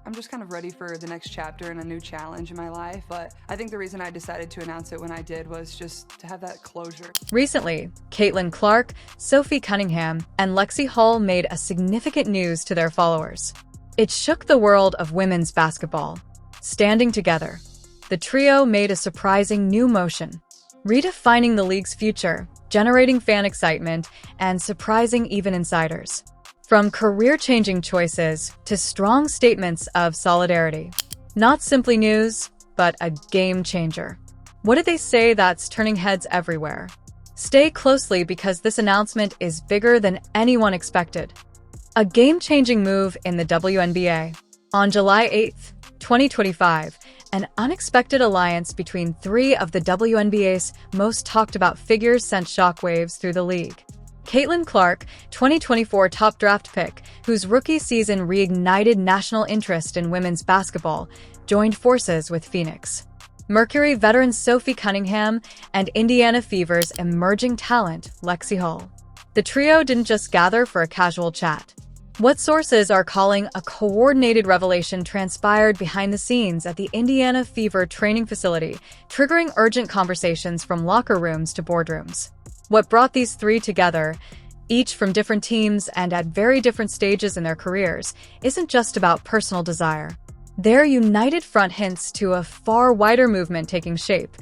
I'm just kind of ready for the next chapter and a new challenge in my life, but I think the reason I decided to announce it when I did was just to have that closure. Recently, Caitlin Clark, Sophie Cunningham, and Lexie Hull made a significant news to their followers. It shook the world of women's basketball. Standing together, the trio made a surprising new motion, redefining the league's future, generating fan excitement, and surprising even insiders. From career-changing choices to strong statements of solidarity. Not simply news, but a game changer. What did they say that's turning heads everywhere? Stay closely because this announcement is bigger than anyone expected. A game-changing move in the WNBA. On July 8, 2025, an unexpected alliance between three of the WNBA's most talked-about figures sent shockwaves through the league. Caitlin Clark, 2024 top draft pick, whose rookie season reignited national interest in women's basketball, joined forces with Phoenix Mercury veteran Sophie Cunningham and Indiana Fever's emerging talent, Lexie Hull. The trio didn't just gather for a casual chat. What sources are calling a coordinated revelation transpired behind the scenes at the Indiana Fever training facility, triggering urgent conversations from locker rooms to boardrooms. What brought these three together, each from different teams and at very different stages in their careers, isn't just about personal desire. Their united front hints to a far wider movement taking shape,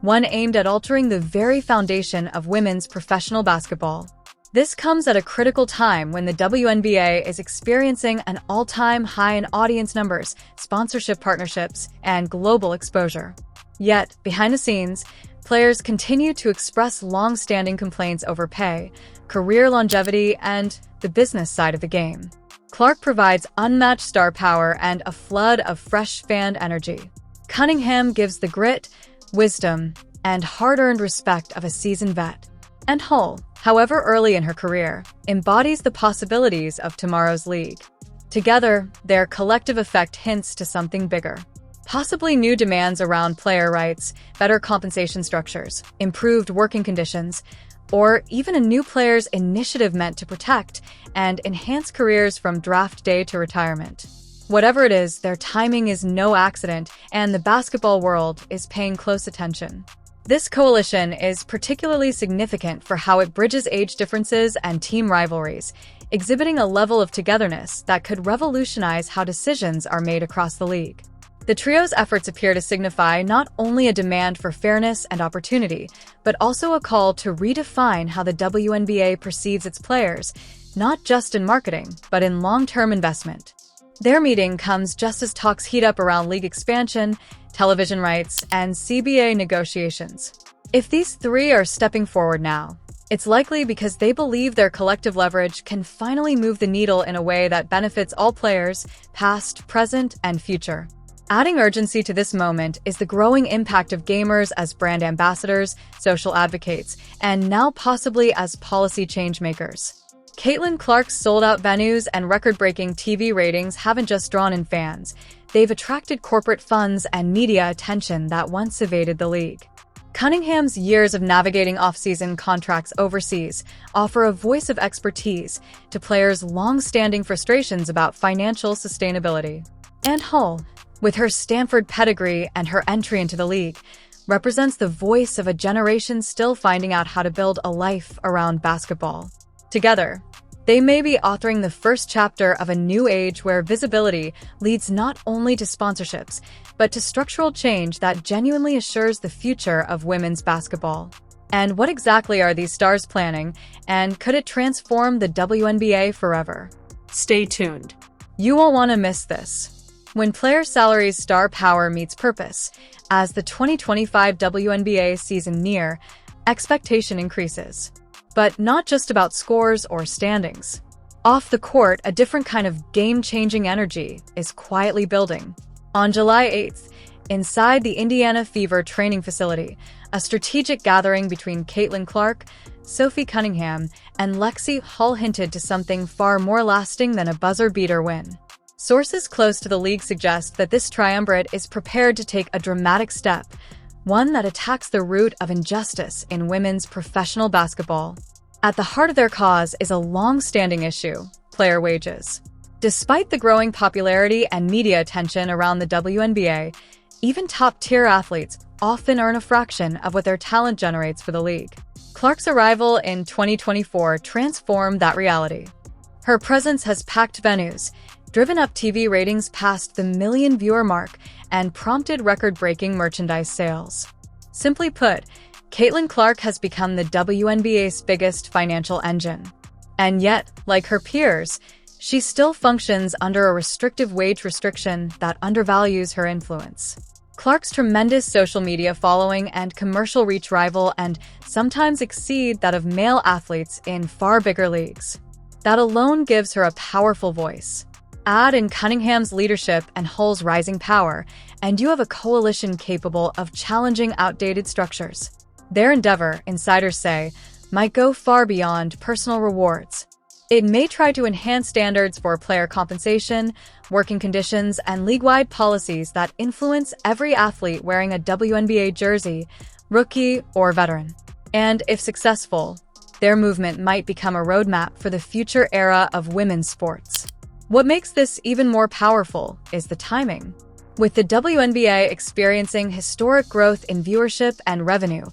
one aimed at altering the very foundation of women's professional basketball. This comes at a critical time when the WNBA is experiencing an all-time high in audience numbers, sponsorship partnerships, and global exposure. Yet, behind the scenes, players continue to express long-standing complaints over pay, career longevity, and the business side of the game. Clark provides unmatched star power and a flood of fresh fan energy. Cunningham gives the grit, wisdom, and hard-earned respect of a seasoned vet. And Hull, however early in her career, embodies the possibilities of tomorrow's league. Together, their collective effect hints to something bigger. Possibly new demands around player rights, better compensation structures, improved working conditions, or even a new players' initiative meant to protect and enhance careers from draft day to retirement. Whatever it is, their timing is no accident, and the basketball world is paying close attention. This coalition is particularly significant for how it bridges age differences and team rivalries, exhibiting a level of togetherness that could revolutionize how decisions are made across the league. The trio's efforts appear to signify not only a demand for fairness and opportunity, but also a call to redefine how the WNBA perceives its players, not just in marketing, but in long-term investment. Their meeting comes just as talks heat up around league expansion, television rights, and CBA negotiations. If these three are stepping forward now, it's likely because they believe their collective leverage can finally move the needle in a way that benefits all players, past, present, and future. Adding urgency to this moment is the growing impact of gamers as brand ambassadors, social advocates, and now possibly as policy changemakers. Caitlin Clark's sold-out venues and record-breaking TV ratings haven't just drawn in fans. They've attracted corporate funds and media attention that once evaded the league. Cunningham's years of navigating off-season contracts overseas offer a voice of expertise to players' long-standing frustrations about financial sustainability. And Hull, with her Stanford pedigree and her entry into the league, represents the voice of a generation still finding out how to build a life around basketball. Together, they may be authoring the first chapter of a new age where visibility leads not only to sponsorships, but to structural change that genuinely assures the future of women's basketball. And what exactly are these stars planning, and could it transform the WNBA forever? Stay tuned. You won't want to miss this. When player salaries star power meets purpose, as the 2025 WNBA season near, expectation increases. But not just about scores or standings. Off the court, a different kind of game-changing energy is quietly building. On July 8th, inside the Indiana Fever training facility, a strategic gathering between Caitlin Clark, Sophie Cunningham, and Lexie Hull hinted to something far more lasting than a buzzer-beater win. Sources close to the league suggest that this triumvirate is prepared to take a dramatic step, one that attacks the root of injustice in women's professional basketball. At the heart of their cause is a long-standing issue: player wages. Despite the growing popularity and media attention around the WNBA, even top-tier athletes often earn a fraction of what their talent generates for the league. Clark's arrival in 2024 transformed that reality. Her presence has packed venues, driven up TV ratings past the million-viewer mark, and prompted record-breaking merchandise sales. Simply put, Caitlin Clark has become the WNBA's biggest financial engine. And yet, like her peers, she still functions under a restrictive wage restriction that undervalues her influence. Clark's tremendous social media following and commercial reach rival and sometimes exceed that of male athletes in far bigger leagues. That alone gives her a powerful voice. Add in Cunningham's leadership and Hull's rising power, and you have a coalition capable of challenging outdated structures. Their endeavor, insiders say, might go far beyond personal rewards. It may try to enhance standards for player compensation, working conditions, and league-wide policies that influence every athlete wearing a WNBA jersey, rookie or veteran. And if successful, their movement might become a roadmap for the future era of women's sports. What makes this even more powerful is the timing. With the WNBA experiencing historic growth in viewership and revenue,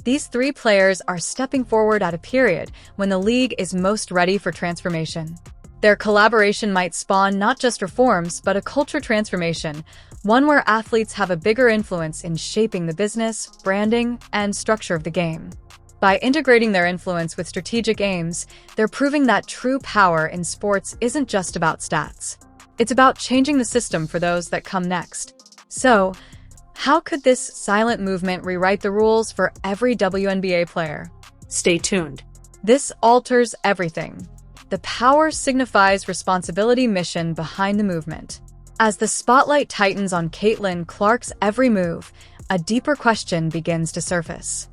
these three players are stepping forward at a period when the league is most ready for transformation. Their collaboration might spawn not just reforms, but a culture transformation, one where athletes have a bigger influence in shaping the business, branding, and structure of the game. By integrating their influence with strategic aims, they're proving that true power in sports isn't just about stats. It's about changing the system for those that come next. So, how could this silent movement rewrite the rules for every WNBA player? Stay tuned. This alters everything. The power signifies responsibility mission behind the movement. As the spotlight tightens on Caitlin Clark's every move, a deeper question begins to surface.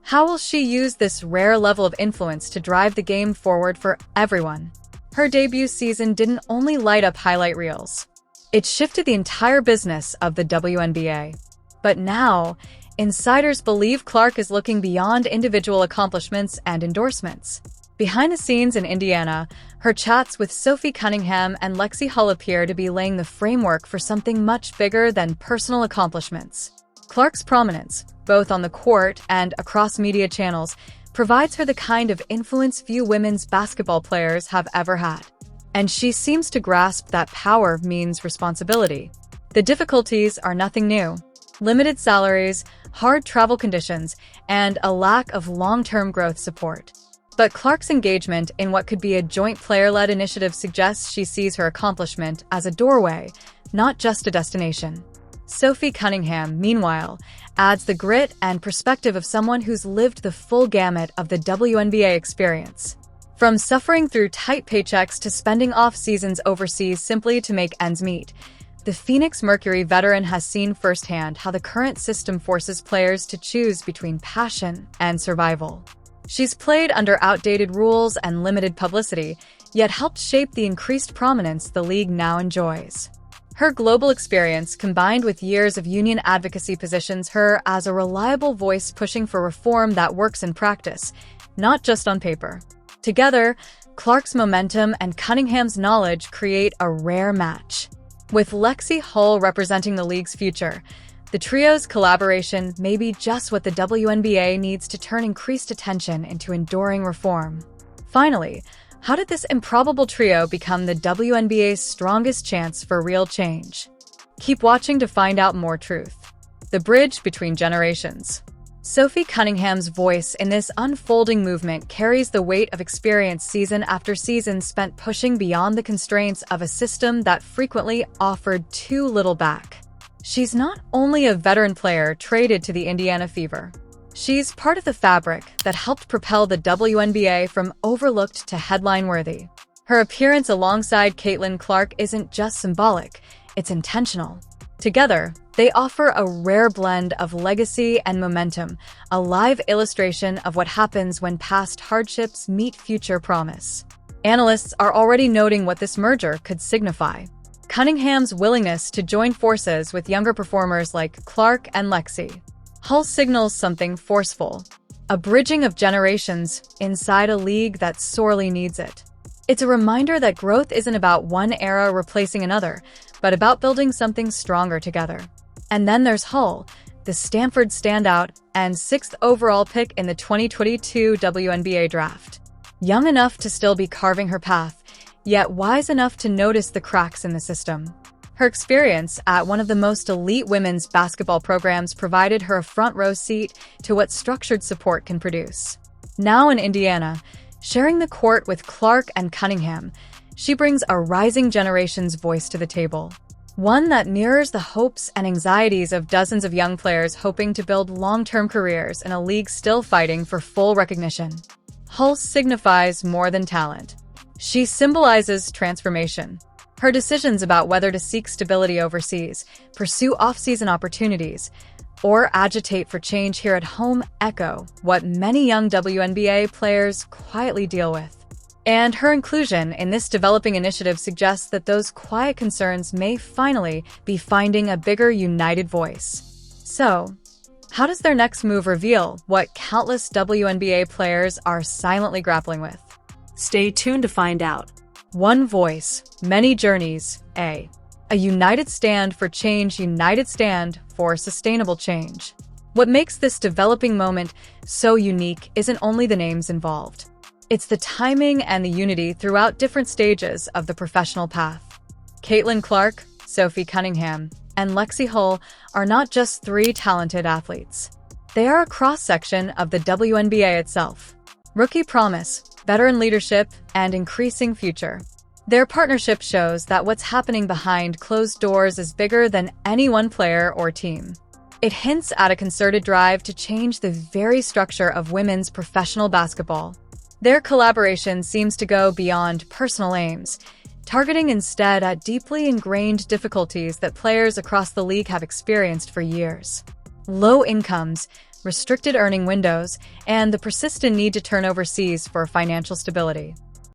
How will she use this rare level of influence to drive the game forward for everyone? Her debut season didn't only light up highlight reels. It shifted the entire business of the WNBA. But now, insiders believe Clark is looking beyond individual accomplishments and endorsements. Behind the scenes in Indiana, her chats with Sophie Cunningham and Lexie Hull appear to be laying the framework for something much bigger than personal accomplishments. Clark's prominence, both on the court and across media channels, provides her the kind of influence few women's basketball players have ever had. And she seems to grasp that power means responsibility. The difficulties are nothing new. Limited salaries, hard travel conditions, and a lack of long-term growth support. But Clark's engagement in what could be a joint player-led initiative suggests she sees her accomplishment as a doorway, not just a destination. Sophie Cunningham, meanwhile, adds the grit and perspective of someone who's lived the full gamut of the WNBA experience. From suffering through tight paychecks to spending off seasons overseas simply to make ends meet, the Phoenix Mercury veteran has seen firsthand how the current system forces players to choose between passion and survival. She's played under outdated rules and limited publicity, yet helped shape the increased prominence the league now enjoys. Her global experience, combined with years of union advocacy, positions her as a reliable voice pushing for reform that works in practice, not just on paper. Together, Clark's momentum and Cunningham's knowledge create a rare match. With Lexie Hull representing the league's future, the trio's collaboration may be just what the WNBA needs to turn increased attention into enduring reform. Finally, how did this improbable trio become the WNBA's strongest chance for real change? Keep watching to find out more truth. The bridge between generations. Sophie Cunningham's voice in this unfolding movement carries the weight of experience season after season spent pushing beyond the constraints of a system that frequently offered too little back. She's not only a veteran player traded to the Indiana Fever. She's part of the fabric that helped propel the WNBA from overlooked to headline-worthy. Her appearance alongside Caitlin Clark isn't just symbolic, it's intentional. Together, they offer a rare blend of legacy and momentum, a live illustration of what happens when past hardships meet future promise. Analysts are already noting what this merger could signify. Cunningham's willingness to join forces with younger performers like Clark and Lexie Hull signals something forceful, a bridging of generations inside a league that sorely needs it. It's a reminder that growth isn't about one era replacing another, but about building something stronger together. And then there's Hull, the Stanford standout and 6th overall pick in the 2022 WNBA draft. Young enough to still be carving her path, yet wise enough to notice the cracks in the system. Her experience at one of the most elite women's basketball programs provided her a front-row seat to what structured support can produce. Now in Indiana, sharing the court with Clark and Cunningham, she brings a rising generation's voice to the table. One that mirrors the hopes and anxieties of dozens of young players hoping to build long-term careers in a league still fighting for full recognition. Hull signifies more than talent. She symbolizes transformation. Her decisions about whether to seek stability overseas, pursue off-season opportunities, or agitate for change here at home echo what many young WNBA players quietly deal with. And her inclusion in this developing initiative suggests that those quiet concerns may finally be finding a bigger, united voice. So, how does their next move reveal what countless WNBA players are silently grappling with? Stay tuned to find out. One voice, many journeys, A united stand for change, united stand for sustainable change. What makes this developing moment so unique isn't only the names involved. It's the timing and the unity throughout different stages of the professional path. Caitlin Clark, Sophie Cunningham, and Lexie Hull are not just three talented athletes. They are a cross-section of the WNBA itself. Rookie promise, veteran leadership, and increasing future. Their partnership shows that what's happening behind closed doors is bigger than any one player or team. It hints at a concerted drive to change the very structure of women's professional basketball. Their collaboration seems to go beyond personal aims, targeting instead at deeply ingrained difficulties that players across the league have experienced for years. Low incomes, restricted earning windows, and the persistent need to turn overseas for financial stability.